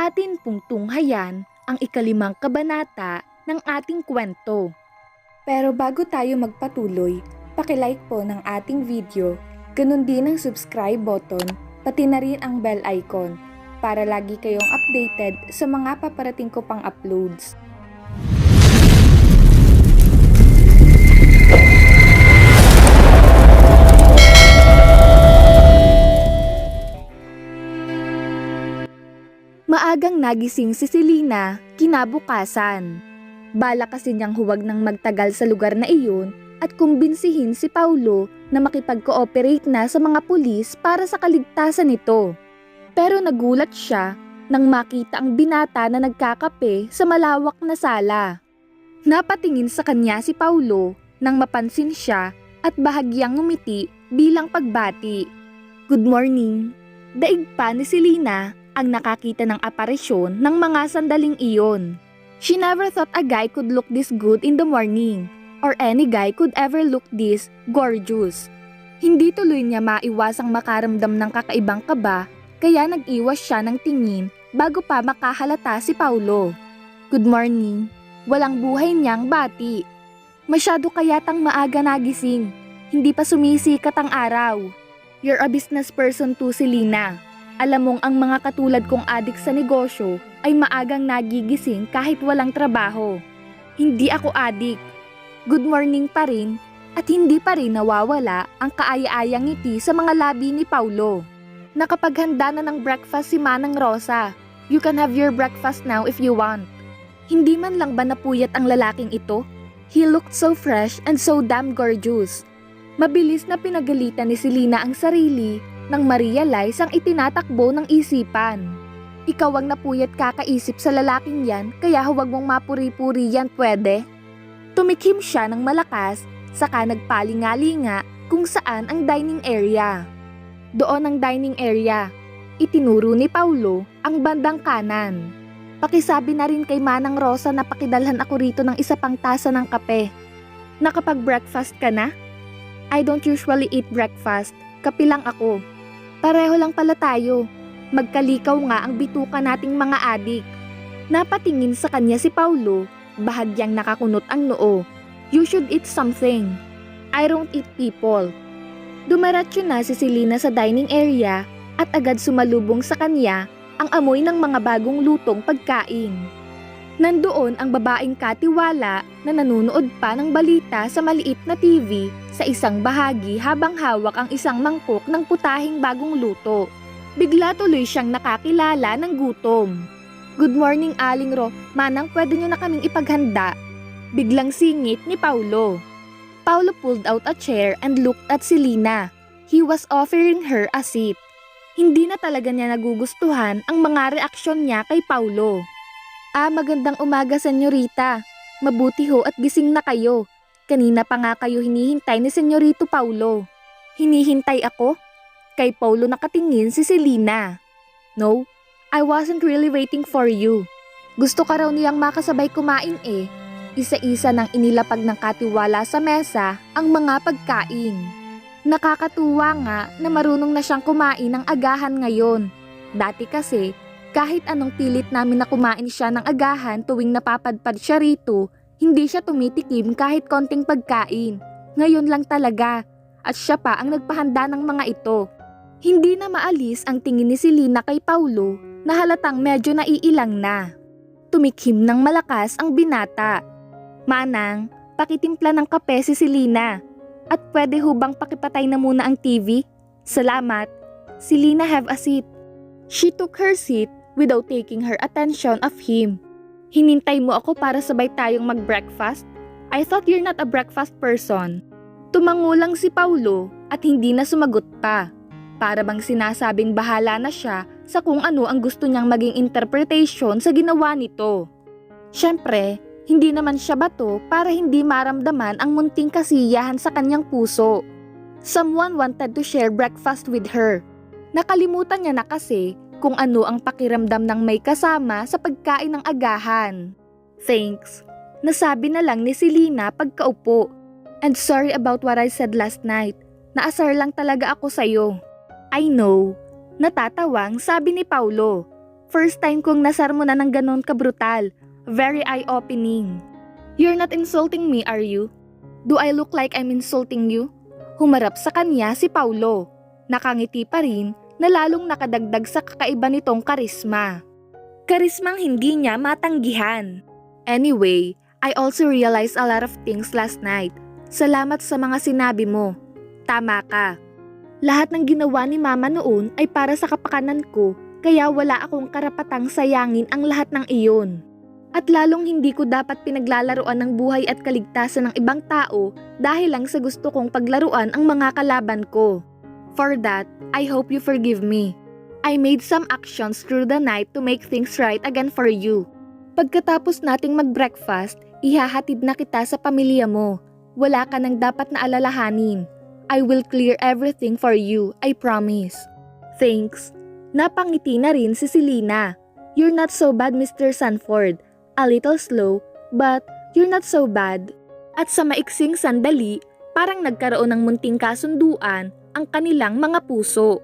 natin pong tunghayan ang ikalimang kabanata ng ating kwento. Pero bago tayo magpatuloy, pakilike po ng ating video, ganun din ang subscribe button, pati na rin ang bell icon para lagi kayong updated sa mga paparating ko pang uploads. Maagang nagising si Selena kinabukasan. Bala kasi niyang huwag nang magtagal sa lugar na iyon at kumbinsihin si Paulo na makipag-cooperate na sa mga pulis para sa kaligtasan nito. Pero nagulat siya nang makita ang binata na nagkakape sa malawak na sala. Napatingin sa kanya si Paulo nang mapansin siya at bahagyang ngumiti bilang pagbati. "Good morning." Daig pa ni Selena ang nakakita ng aparisyon ng mga sandaling iyon. She never thought a guy could look this good in the morning, or any guy could ever look this gorgeous. Hindi tuloy niya maiwasang makaramdam ng kakaibang kaba, kaya nag-iwas siya ng tingin bago pa makahalata si Paulo. "Good morning." Walang buhay niyang bati. "Masyado kayatang maaga nagising, hindi pa sumisikat ang araw." "You're a business person too, Selena. Alam mong ang mga katulad kong adik sa negosyo ay maagang nagigising kahit walang trabaho." "Hindi ako adik." Good morning pa rin at hindi pa rin nawawala ang kaaya-ayang ngiti sa mga labi ni Paulo. "Nakapaghanda na ng breakfast si Manang Rosa. You can have your breakfast now if you want." Hindi man lang ba napuyat ang lalaking ito? He looked so fresh and so damn gorgeous. Mabilis na pinagalitan ni Selena ang sarili nang ma-realize ang itinatakbo ng isipan. "Ikaw ang napuyat kakaisip sa lalaking yan, kaya huwag mong mapuri-puri yan, pwede?" Tumikim siya ng malakas, saka nagpalingalinga kung saan ang dining area. "Doon ang dining area." Itinuro ni Paulo ang bandang kanan. "Pakisabi na rin kay Manang Rosa na pakidalhan ako rito ng isa pang tasa ng kape." "Nakapag-breakfast ka na?" "I don't usually eat breakfast. Kape lang ako." "Pareho lang pala tayo. Magkalikaw nga ang bituka nating mga adik." Napatingin sa kanya si Paulo, bahagyang nakakunot ang noo. "You should eat something." "I don't eat people." Dumiretso na si Selena sa dining area at agad sumalubong sa kanya ang amoy ng mga bagong lutong pagkain. Nandoon ang babaeng katiwala na nanunood pa ng balita sa maliit na TV sa isang bahagi habang hawak ang isang mangkok ng putahing bagong luto. Bigla tuloy siyang nakakilala ng gutom. "Good morning, Aling Ro. Manang, pwede niyo na kaming ipaghanda." Biglang singit ni Paulo. Paulo pulled out a chair and looked at Selena. He was offering her a seat. Hindi na talaga niya nagugustuhan ang mga reaksyon niya kay Paulo. Magandang umaga, senyorita. Mabuti ho at gising na kayo. Kanina pa nga kayo hinihintay ni Senyorito Paulo." "Hinihintay ako?" Kay Paulo nakatingin si Selena. "No, I wasn't really waiting for you. Gusto ka raw niyang makasabay kumain eh." Isa-isa nang inilapag ng katiwala sa mesa ang mga pagkain. Nakakatuwa nga na marunong na siyang kumain ng agahan ngayon. Dati kasi, kahit anong pilit namin na kumain siya ng agahan tuwing napapadpad siya rito, hindi siya tumitikim kahit konting pagkain. Ngayon lang talaga, at siya pa ang nagpahanda ng mga ito. Hindi na maalis ang tingin ni Selena kay Paulo na halatang medyo naiilang na. Tumikim ng malakas ang binata. "Manang, pakitimpla ng kape si Selena. At pwede hubang pakipatay na muna ang TV? Salamat." "Selena, have a seat." She took her seat without taking her attention off him. "Hinintay mo ako para sabay tayong mag-breakfast? I thought you're not a breakfast person." Tumangulang si Paulo at hindi na sumagot pa. Para bang sinasabing bahala na siya sa kung ano ang gusto niyang maging interpretation sa ginawa nito. Siyempre, hindi naman siya bato para hindi maramdaman ang munting kasiyahan sa kanyang puso. Someone wanted to share breakfast with her. Nakalimutan niya na kasi kung ano ang pakiramdam ng may kasama sa pagkain ng agahan. "Thanks," nasabi na lang ni Selena pagkaupo. "And sorry about what I said last night. Naasar lang talaga ako sa'yo." "I know," natatawang sabi ni Paulo. First time kong nasar mo na ng ganon kabrutal. Very eye-opening. You're not insulting me, are you? Do I look like I'm insulting you? Humarap sa kanya si Paulo. Nakangiti pa rin na lalong nakadagdag sa kakaiba nitong karisma. Karismang hindi niya matanggihan. Anyway, I also realized a lot of things last night. Salamat sa mga sinabi mo. Tama ka. Lahat ng ginawa ni Mama noon ay para sa kapakanan ko, kaya wala akong karapatang sayangin ang lahat ng iyon. At lalong hindi ko dapat pinaglalaruan ng buhay at kaligtasan ng ibang tao dahil lang sa gusto kong paglaruan ang mga kalaban ko. For that, I hope you forgive me. I made some actions through the night to make things right again for you. Pagkatapos nating mag-breakfast, ihahatid na kita sa pamilya mo. Wala ka nang dapat na alalahanin. I will clear everything for you, I promise. Thanks. Napangiti na rin si Selena. You're not so bad, Mr. Sanford. A little slow, but you're not so bad. At sa maiksing sandali, parang nagkaroon ng munting kasunduan ang kanilang mga puso.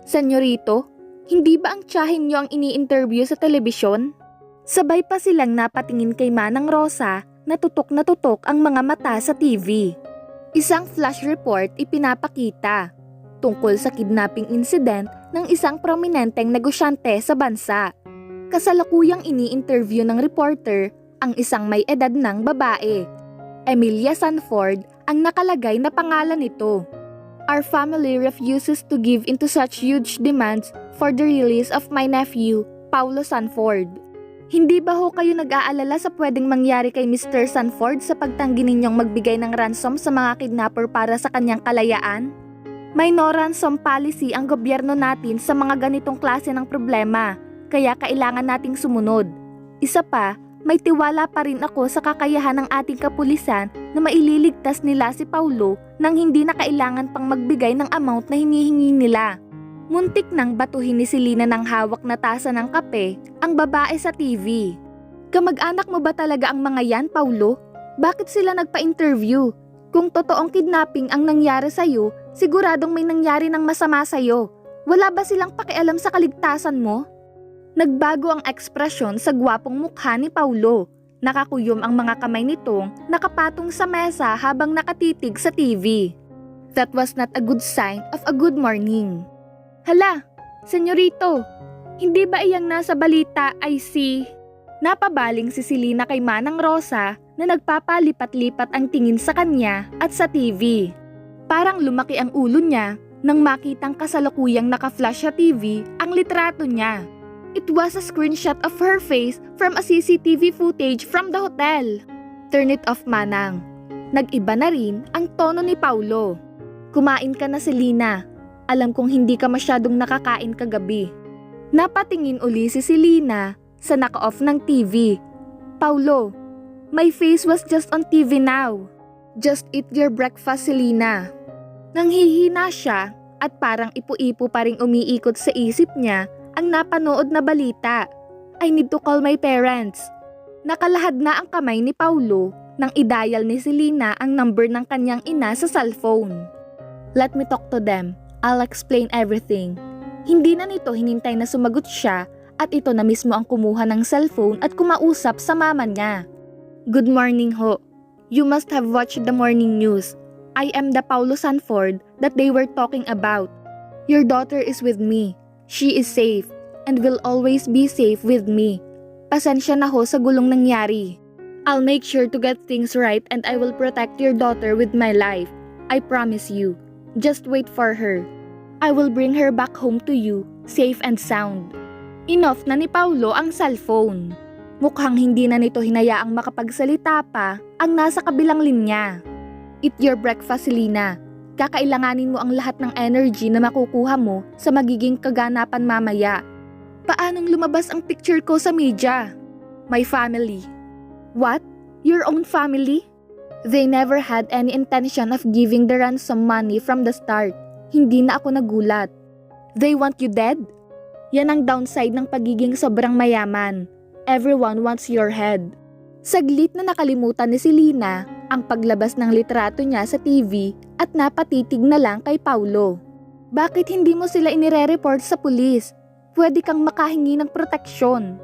Senyorito, hindi ba ang tiyahin niyo ang ini-interview sa telebisyon? Sabay pa silang napatingin kay Manang Rosa na tutok ang mga mata sa TV. Isang flash report ipinapakita tungkol sa kidnapping incident ng isang prominenteng negosyante sa bansa. Kasalukuyang ini-interview ng reporter ang isang may edad ng babae. Emilia Sanford ang nakalagay na pangalan nito. Our family refuses to give into such huge demands for the release of my nephew, Paulo Sanford. Hindi ba ho kayo nag-aalala sa pwedeng mangyari kay Mr. Sanford sa pagtanggi ninyong magbigay ng ransom sa mga kidnapper para sa kanyang kalayaan? May no ransom policy ang gobyerno natin sa mga ganitong klase ng problema, kaya kailangan nating sumunod. Isa pa, may tiwala pa rin ako sa kakayahan ng ating kapulisan na maililigtas nila si Paulo nang hindi na kailangan pang magbigay ng amount na hinihingi nila. Muntik nang batuhin ni Selena ng hawak na tasa ng kape ang babae sa TV. Kamag-anak mo ba talaga ang mga yan, Paulo? Bakit sila nagpa-interview? Kung totoong kidnapping ang nangyari sa'yo, siguradong may nangyari ng masama sa'yo. Wala ba silang pakialam sa kaligtasan mo? Nagbago ang ekspresyon sa gwapong mukha ni Paulo. Nakakuyom ang mga kamay nitong nakapatong sa mesa habang nakatitig sa TV. That was not a good sign of a good morning. Hala, senyorito, hindi ba iyang nasa balita ay si... Napabaling si Selena kay Manang Rosa na nagpapalipat-lipat ang tingin sa kanya at sa TV. Parang lumaki ang ulo niya nang makitang kasalukuyang naka-flash sa TV ang litrato niya. It was a screenshot of her face from a CCTV footage from the hotel. Turn it off, Manang. Nag-iba na rin ang tono ni Paulo. Kumain ka na, Selena. Alam kong hindi ka masyadong nakakain kagabi. Napatingin uli si Selena sa naka-off ng TV. Paulo, my face was just on TV now. Just eat your breakfast, Selena. Nanghihina siya at parang ipu-ipo pa ring umiikot sa isip niya ang napanood na balita. I need to call my parents. Nakalahad na ang kamay ni Paulo nang i-dial ni Selena ang number ng kanyang ina sa cellphone. Let me talk to them. I'll explain everything. Hindi na nito hinintay na sumagot siya at ito na mismo ang kumuha ng cellphone at kumausap sa mama niya. Good morning ho. You must have watched the morning news. I am the Paulo Sanford that they were talking about. Your daughter is with me. She is safe and will always be safe with me. Pasensya na ho sa gulong nangyari. I'll make sure to get things right and I will protect your daughter with my life. I promise you. Just wait for her. I will bring her back home to you, safe and sound. Inoff na ni Paulo ang cellphone. Mukhang hindi na nito hinayaang makapagsalita pa ang nasa kabilang linya. Eat your breakfast, Selena. Kakailanganin mo ang lahat ng energy na makukuha mo sa magiging kaganapan mamaya. Paanong lumabas ang picture ko sa media? My family. What? Your own family? They never had any intention of giving the ransom money from the start. Hindi na ako nagulat. They want you dead? Yan ang downside ng pagiging sobrang mayaman. Everyone wants your head. Saglit na nakalimutan ni Selena ang paglabas ng litrato niya sa TV at napatitig na lang kay Paulo. Bakit hindi mo sila inire-report sa pulis? pwede kang makahingi ng proteksyon.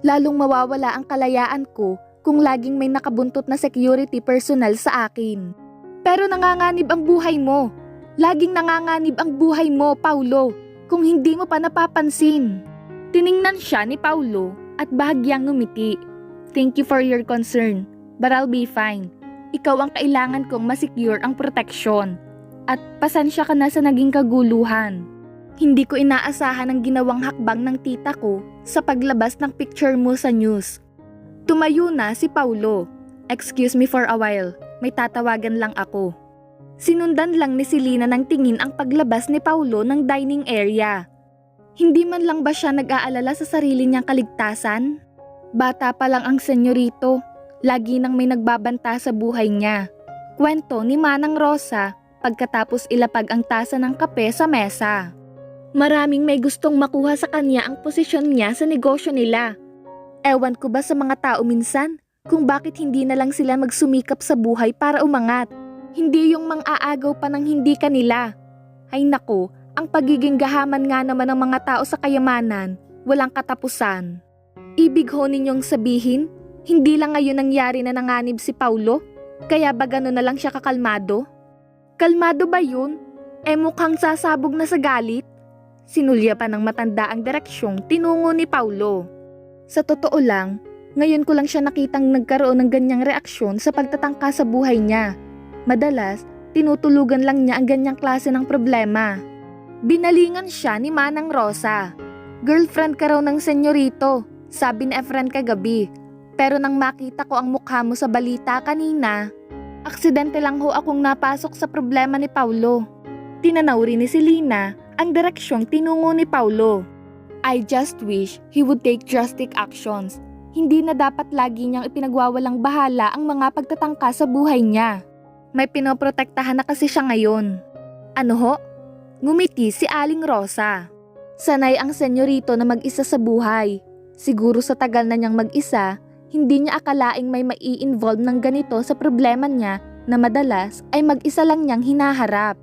Lalong mawawala ang kalayaan ko kung laging may nakabuntot na security personnel sa akin. Pero nanganganib ang buhay mo. Laging nanganganib ang buhay mo, Paulo, kung hindi mo pa napapansin. Tiningnan siya ni Paulo at bahagyang ngumiti. Thank you for your concern, but I'll be fine. Ikaw ang kailangan kong masecure ang proteksyon. At pasensya ka na sa naging kaguluhan. Hindi ko inaasahan ang ginawang hakbang ng tita ko sa paglabas ng picture mo sa news. Tumayo na si Paulo. Excuse me for a while, may tatawagan lang ako. Sinundan lang ni Selena ng tingin ang paglabas ni Paulo ng dining area. Hindi man lang ba siya nag-aalala sa sarili niyang kaligtasan? Bata pa lang ang senyorito, lagi nang may nagbabanta sa buhay niya. Kwento ni Manang Rosa pagkatapos ilapag ang tasa ng kape sa mesa. Maraming may gustong makuha sa kanya ang posisyon niya sa negosyo nila. Ewan ko ba sa mga tao minsan kung bakit hindi na lang sila magsumikap sa buhay para umangat. Hindi yung mang-aagaw pa ng hindi kanila. Ay nako, ang pagiging gahaman nga naman ng mga tao sa kayamanan, walang katapusan. Ibig ho ninyong sabihin, hindi lang ngayon nangyari na nanganib si Paulo? Kaya ba gano'n na lang siya kakalmado? Kalmado ba yun? Mukhang sasabog na sa galit. Sinulya pa ng matanda ang direksyong tinungo ni Paulo. Sa totoo lang, ngayon ko lang siya nakitang nagkaroon ng ganyang reaksyon sa pagtatangka sa buhay niya. Madalas, tinutulugan lang niya ang ganyang klase ng problema. Binalingan siya ni Manang Rosa. Girlfriend ka raw ng senyorito, sabi ni Efren kagabi. Pero nang makita ko ang mukha mo sa balita kanina, aksidente lang ho akong napasok sa problema ni Paulo. Tinanaw rin ni Selena ang direksyong tinungo ni Paulo. I just wish he would take drastic actions. Hindi na dapat lagi niyang ipinagwawalang bahala ang mga pagtatangka sa buhay niya. May pinoprotektahan na kasi siya ngayon. Ano ho? Ngumiti si Aling Rosa. Sanay ang senyorito na mag-isa sa buhay. Siguro sa tagal na niyang mag-isa, hindi niya akalaing may mai-involve ng ganito sa problema niya na madalas ay mag-isa lang niyang hinaharap.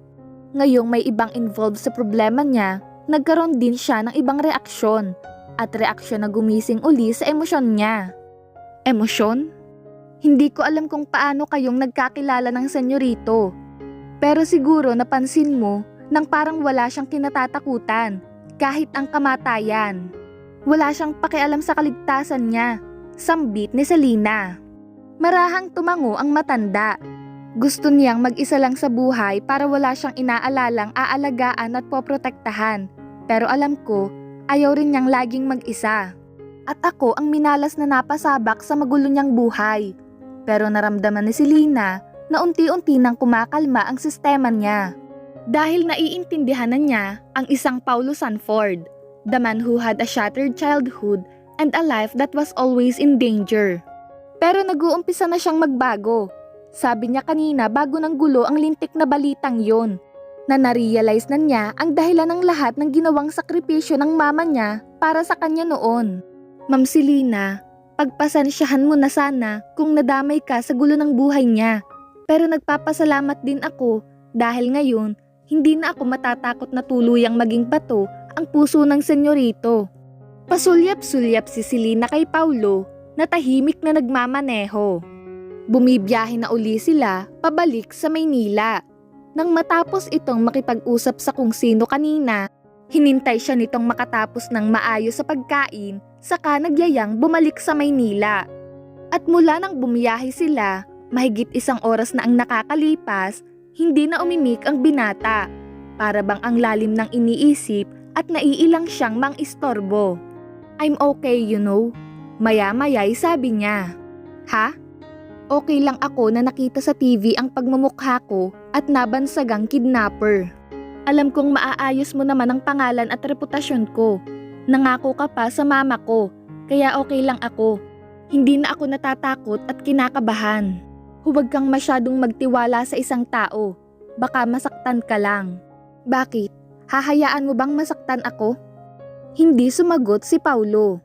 Ngayong may ibang involved sa problema niya, nagkaroon din siya ng ibang reaksyon at reaksyon na gumising uli sa emosyon niya. Emosyon? Hindi ko alam kung paano kayong nagkakilala ng senyorito. Pero siguro napansin mo nang parang wala siyang kinatatakutan kahit ang kamatayan. Wala siyang pakialam sa kaligtasan niya, sambit ni Selena. Marahang tumango ang matanda. Gusto niyang mag-isa lang sa buhay para wala siyang inaalalang aalagaan at poprotektahan. Pero alam ko, ayaw rin niyang laging mag-isa. At ako ang minalas na napasabak sa magulo niyang buhay. Pero naramdaman ni Selena na unti-unti nang kumakalma ang sistema niya. Dahil naiintindihan na niya ang isang Paulo Sanford, the man who had a shattered childhood and a life that was always in danger. Pero nag-uumpisa na siyang magbago. Sabi niya kanina bago ng gulo ang lintik na balitang yon, na narealize na niya ang dahilan ng lahat ng ginawang sakripisyo ng mama niya para sa kanya noon. Ma'am Selena, pagpasensyahan mo na sana kung nadamay ka sa gulo ng buhay niya. Pero nagpapasalamat din ako dahil ngayon hindi na ako matatakot na tuluyang maging bato ang puso ng senyorito. Pasulyap-sulyap si Selena kay Paulo na tahimik na nagmamaneho. Bumibiyahe na uli sila pabalik sa Maynila. Nang matapos itong makipag-usap sa kung sino kanina, hinintay siya nitong makatapos ng maayos sa pagkain, saka nagyayang bumalik sa Maynila. At mula nang bumiyahe sila, mahigit 1 oras na ang nakakalipas, hindi na umimik ang binata. Para bang ang lalim ng iniisip at naiilang siyang mang-istorbo. I'm okay, you know. Maya-maya'y sabi niya. Ha? Okay lang ako na nakita sa TV ang pagmumukha ko at nabansagang kidnapper. Alam kong maaayos mo naman ang pangalan at reputasyon ko. Nangako ka pa sa mama ko, kaya okay lang ako. Hindi na ako natatakot at kinakabahan. Huwag kang masyadong magtiwala sa isang tao. Baka masaktan ka lang. Bakit? Hahayaan mo bang masaktan ako? Hindi sumagot si Paulo.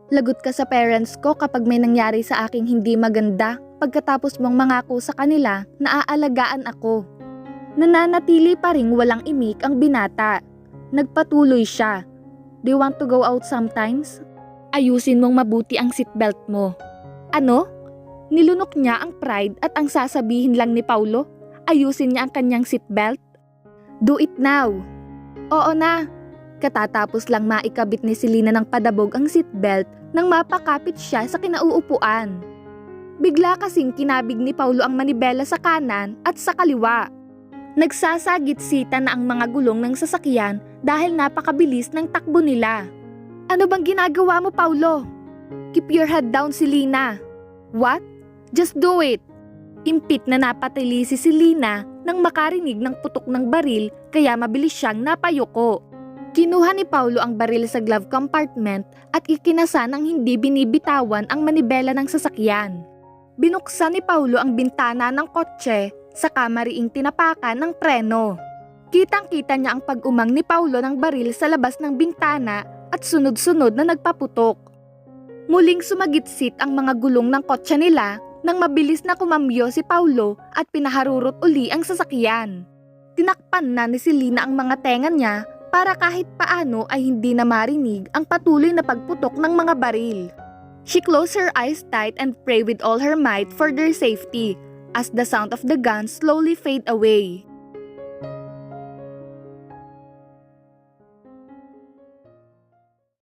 Lagot ka sa parents ko kapag may nangyari sa aking hindi maganda pagkatapos mong mangako sa kanila na aalagaan ako. Nananatili pa ring walang imik ang binata. Nagpatuloy siya. Do you want to go out sometimes? Ayusin mong mabuti ang seatbelt mo. Ano? Nilunok niya ang pride at ang sasabihin lang ni Paulo, ayusin niya ang kanyang seatbelt. Do it now. Oo na. Katatapos lang maikabit ni Selena ng padabog ang seatbelt nang mapakapit siya sa kinauupuan. Bigla kasing kinabig ni Paulo ang manibela sa kanan at sa kaliwa. Nagsasagit-sita na ang mga gulong ng sasakyan dahil napakabilis ng takbo nila. Ano bang ginagawa mo, Paulo? Keep your head down, Selena. What? Just do it. Impit na napatili si Selena nang makarinig ng putok ng baril kaya mabilis siyang napayuko. Kinuha ni Paulo ang baril sa glove compartment at ikinasa ng hindi binibitawan ang manibela ng sasakyan. Binuksan ni Paulo ang bintana ng kotse saka mariing tinapakan ng preno. Kitang-kita niya ang pag-umang ni Paulo ng baril sa labas ng bintana at sunod-sunod na nagpaputok. Muling sumagitsit ang mga gulong ng kotse nila nang mabilis na kumambyo si Paulo at pinaharurot uli ang sasakyan. Tinakpan na ni Selena ang mga tenga niya para kahit paano ay hindi na marinig ang patuloy na pagputok ng mga baril. She closed her eyes tight and prayed with all her might for their safety as the sound of the guns slowly fade away.